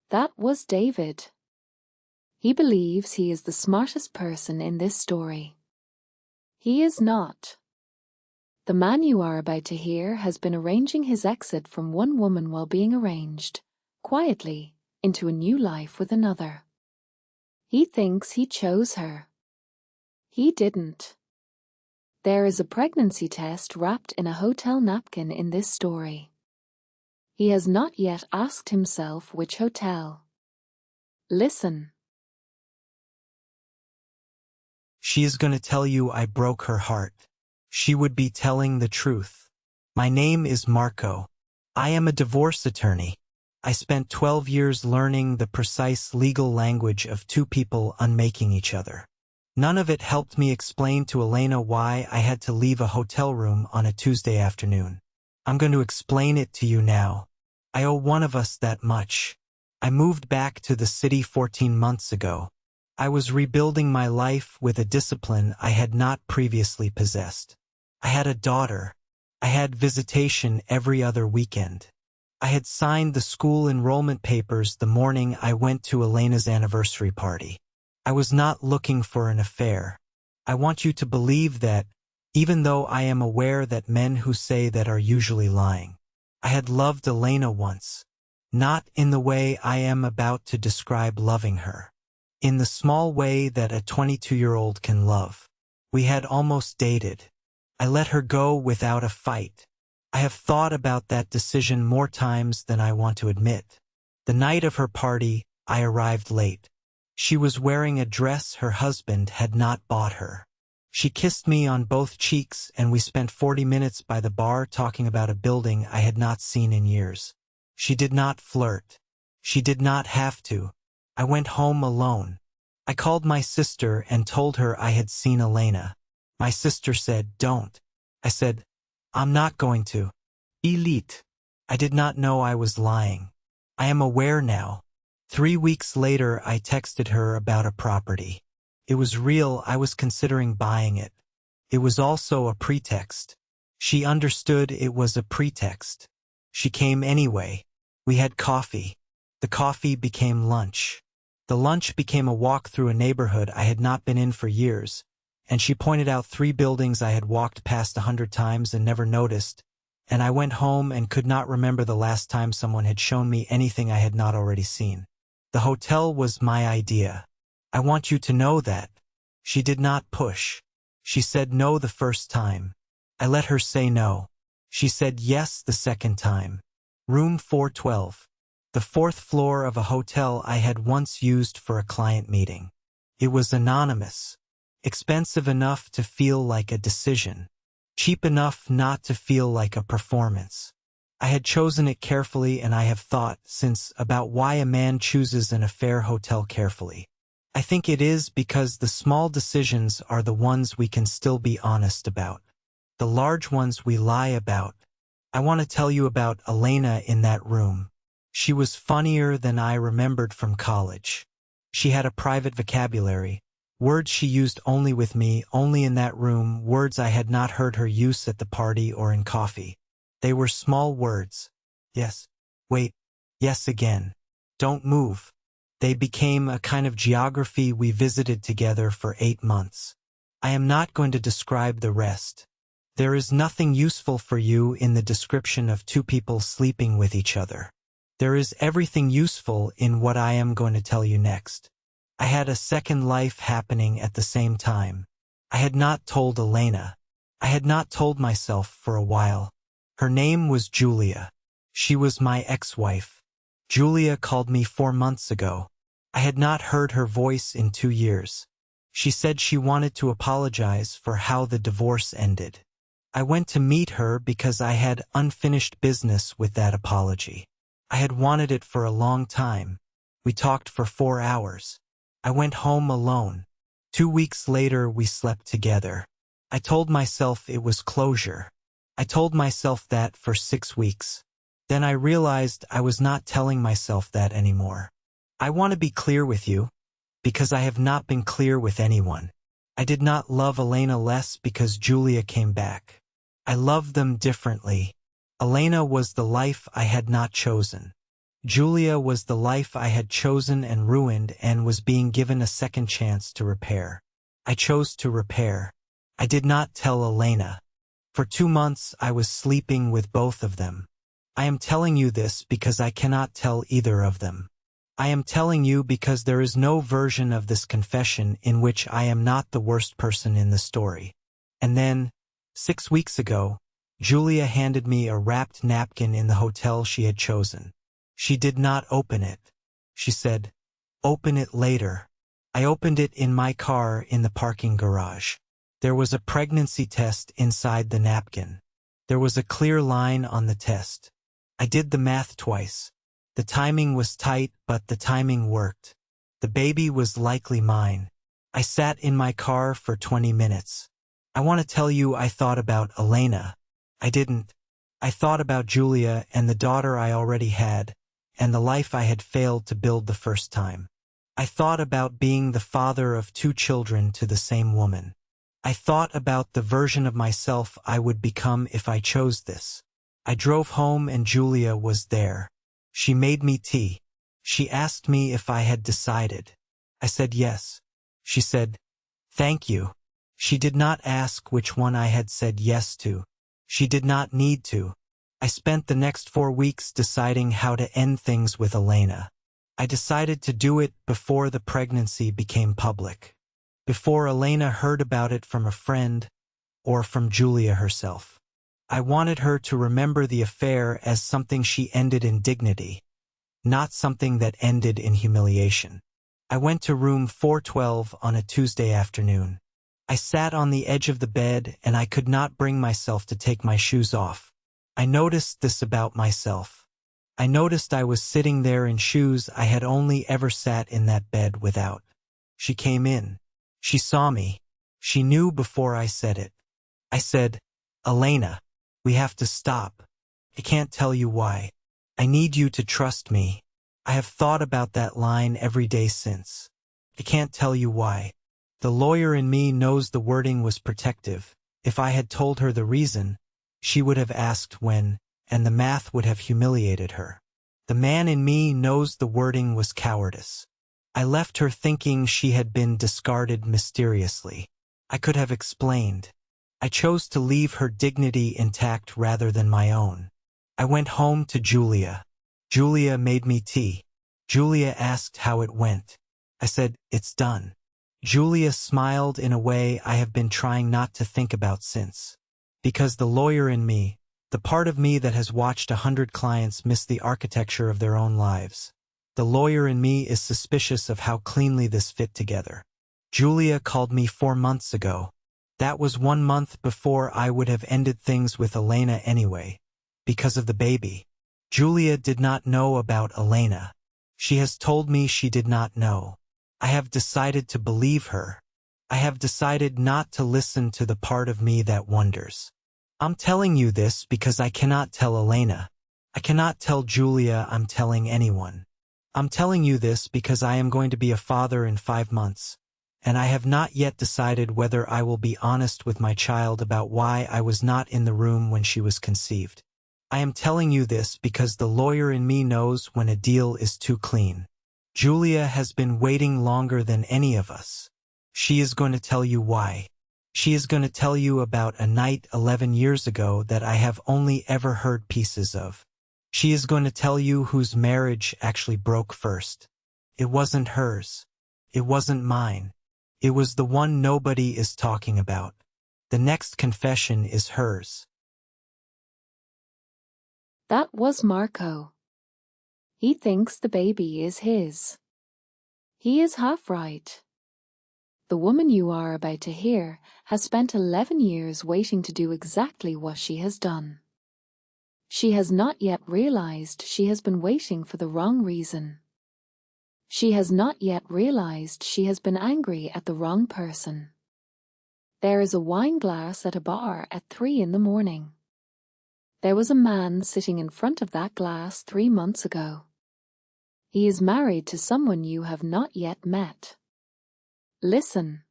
That was David. He believes he is the smartest person in this story. He is not. The man you are about to hear has been arranging his exit from one woman while being arranged, quietly, into a new life with another. He thinks he chose her. He didn't. There is a pregnancy test wrapped in a hotel napkin in this story. He has not yet asked himself which hotel. Listen. She is going to tell you I broke her heart. She would be telling the truth. My name is Marco. I am a divorce attorney. I spent 12 years learning the precise legal language of two people unmaking each other. None of it helped me explain to Elena why I had to leave a hotel room on a Tuesday afternoon. I'm going to explain it to you now. I owe one of us that much. I moved back to the city 14 months ago. I was rebuilding my life with a discipline I had not previously possessed. I had a daughter. I had visitation every other weekend. I had signed the school enrollment papers the morning I went to Elena's anniversary party. I was not looking for an affair. I want you to believe that, even though I am aware that men who say that are usually lying. I had loved Elena once. Not in the way I am about to describe loving her. In the small way that a 22-year-old can love. We had almost dated. I let her go without a fight. I have thought about that decision more times than I want to admit. The night of her party, I arrived late. She was wearing a dress her husband had not bought her. She kissed me on both cheeks and we spent 40 minutes by the bar talking about a building I had not seen in years. She did not flirt. She did not have to. I went home alone. I called my sister and told her I had seen Elena. My sister said, "Don't." I said, "I'm not going to." Elite. I did not know I was lying. I am aware now. 3 weeks later, I texted her about a property. It was real. I was considering buying it. It was also a pretext. She understood it was a pretext. She came anyway. We had coffee. The coffee became lunch. The lunch became a walk through a neighborhood I had not been in for years, and she pointed out 3 buildings I had walked past 100 times and never noticed, and I went home and could not remember the last time someone had shown me anything I had not already seen. The hotel was my idea. I want you to know that. She did not push. She said no the first time. I let her say no. She said yes the second time. Room 412. The 4th floor of a hotel I had once used for a client meeting. It was anonymous. Expensive enough to feel like a decision. Cheap enough not to feel like a performance. I had chosen it carefully and I have thought since about why a man chooses an affair hotel carefully. I think it is because the small decisions are the ones we can still be honest about. The large ones we lie about. I want to tell you about Elena in that room. She was funnier than I remembered from college. She had a private vocabulary. Words she used only with me, only in that room, words I had not heard her use at the party or in coffee. They were small words. Yes. Wait. Yes again. Don't move. They became a kind of geography we visited together for 8 months. I am not going to describe the rest. There is nothing useful for you in the description of 2 people sleeping with each other. There is everything useful in what I am going to tell you next. I had a second life happening at the same time. I had not told Elena. I had not told myself for a while. Her name was Julia. She was my ex-wife. Julia called me 4 months ago. I had not heard her voice in 2 years. She said she wanted to apologize for how the divorce ended. I went to meet her because I had unfinished business with that apology. I had wanted it for a long time. We talked for 4 hours. I went home alone. 2 weeks later, we slept together. I told myself it was closure. I told myself that for 6 weeks. Then I realized I was not telling myself that anymore. I want to be clear with you, because I have not been clear with anyone. I did not love Elena less because Julia came back. I loved them differently. Elena was the life I had not chosen. Julia was the life I had chosen and ruined and was being given a second chance to repair. I chose to repair. I did not tell Elena. For 2 months I was sleeping with both of them. I am telling you this because I cannot tell either of them. I am telling you because there is no version of this confession in which I am not the worst person in the story. And then, 6 weeks ago, Julia handed me a wrapped napkin in the hotel she had chosen. She did not open it. She said, "Open it later." I opened it in my car in the parking garage. There was a pregnancy test inside the napkin. There was a clear line on the test. I did the math twice. The timing was tight, but the timing worked. The baby was likely mine. I sat in my car for 20 minutes. I want to tell you I thought about Elena. I didn't. I thought about Julia and the daughter I already had, and the life I had failed to build the first time. I thought about being the father of 2 children to the same woman. I thought about the version of myself I would become if I chose this. I drove home and Julia was there. She made me tea. She asked me if I had decided. I said yes. She said, "Thank you." She did not ask which one I had said yes to. She did not need to. I spent the next 4 weeks deciding how to end things with Elena. I decided to do it before the pregnancy became public. Before Elena heard about it from a friend or from Julia herself. I wanted her to remember the affair as something she ended in dignity, not something that ended in humiliation. I went to room 412 on a Tuesday afternoon. I sat on the edge of the bed and I could not bring myself to take my shoes off. I noticed this about myself. I noticed I was sitting there in shoes I had only ever sat in that bed without. She came in. She saw me. She knew before I said it. I said, "Elena, we have to stop. I can't tell you why. I need you to trust me. I have thought about that line every day since. I can't tell you why." The lawyer in me knows the wording was protective. If I had told her the reason, she would have asked when, and the math would have humiliated her. The man in me knows the wording was cowardice. I left her thinking she had been discarded mysteriously. I could have explained. I chose to leave her dignity intact rather than my own. I went home to Julia. Julia made me tea. Julia asked how it went. I said, "It's done." Julia smiled in a way I have been trying not to think about since. Because the lawyer in me, the part of me that has watched 100 clients miss the architecture of their own lives, the lawyer in me is suspicious of how cleanly this fit together. Julia called me 4 months ago. That was 1 month before I would have ended things with Elena anyway, because of the baby. Julia did not know about Elena. She has told me she did not know. I have decided to believe her. I have decided not to listen to the part of me that wonders. I'm telling you this because I cannot tell Elena. I cannot tell Julia I'm telling anyone. I'm telling you this because I am going to be a father in 5 months, and I have not yet decided whether I will be honest with my child about why I was not in the room when she was conceived. I am telling you this because the lawyer in me knows when a deal is too clean. Julia has been waiting longer than any of us. She is going to tell you why. She is going to tell you about a night 11 years ago that I have only ever heard pieces of. She is going to tell you whose marriage actually broke first. It wasn't hers. It wasn't mine. It was the one nobody is talking about. The next confession is hers. That was Marco. He thinks the baby is his. He is half right. The woman you are about to hear has spent 11 years waiting to do exactly what she has done. She has not yet realized she has been waiting for the wrong reason. She has not yet realized she has been angry at the wrong person. There is a wine glass at a bar at 3 in the morning. There was a man sitting in front of that glass 3 months ago. He is married to someone you have not yet met. Listen.